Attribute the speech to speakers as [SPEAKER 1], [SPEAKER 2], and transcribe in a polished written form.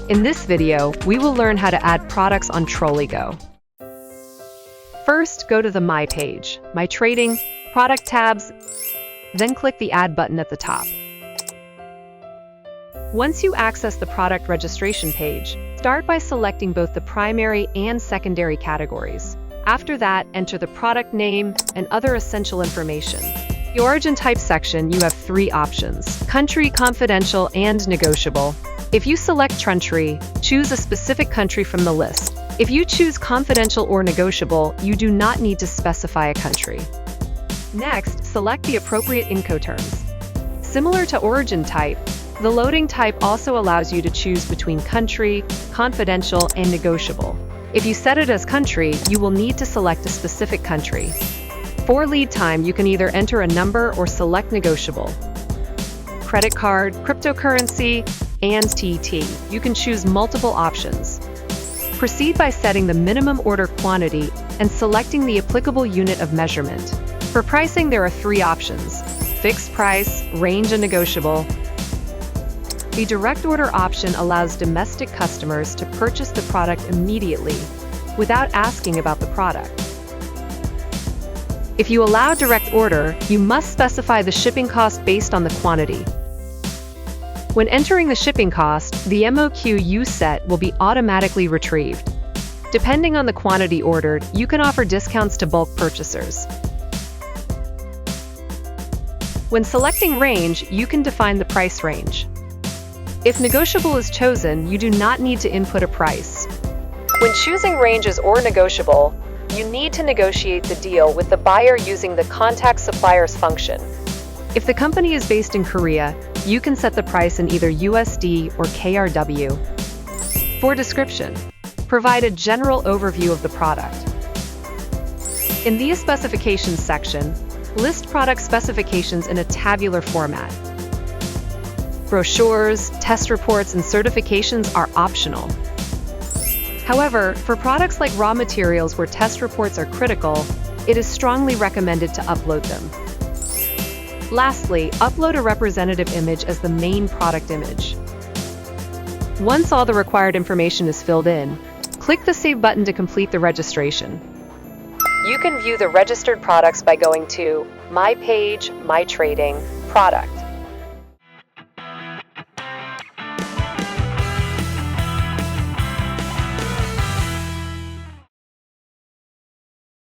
[SPEAKER 1] In this video, we will learn how to add products on TrollyGo. First, go to the My page, My Trading, Product tabs, then click the Add button at the top. Once you access the product registration page, start by selecting both the primary and secondary categories. After that, enter the product name and other essential information. The origin type section, you have three options: country, confidential, and negotiable. If you select country, choose a specific country from the list. If you choose confidential or negotiable, you do not need to specify a country. Next, select the appropriate Incoterms. Similar to origin type, the loading type also allows you to choose between country, confidential, and negotiable. If you set it as country, you will need to select a specific country. For lead time, you can either enter a number or select negotiable. Credit card, cryptocurrency, and TT. You can choose multiple options. Proceed by setting the minimum order quantity and selecting the applicable unit of measurement. For pricing, there are three options: fixed price, range, and negotiable. The direct order option allows domestic customers to purchase the product immediately without asking about the product. If you allow direct order, you must specify the shipping cost based on the quantity. When entering the shipping cost, the MOQ you set will be automatically retrieved. Depending on the quantity ordered, you can offer discounts to bulk purchasers. When selecting range, you can define the price range. If negotiable is chosen, you do not need to input a price. When choosing ranges or negotiable, you need to negotiate the deal with the buyer using the Contact Suppliers function. If the company is based in Korea, you can set the price in either USD or KRW. For description, provide a general overview of the product. In the specifications section, list product specifications in a tabular format. Brochures, test reports, and certifications are optional. However, for products like raw materials where test reports are critical, it is strongly recommended to upload them. Lastly, upload a representative image as the main product image. Once all the required information is filled in, click the Save button to complete the registration. You can view the registered products by going to My page, My Trading, Product.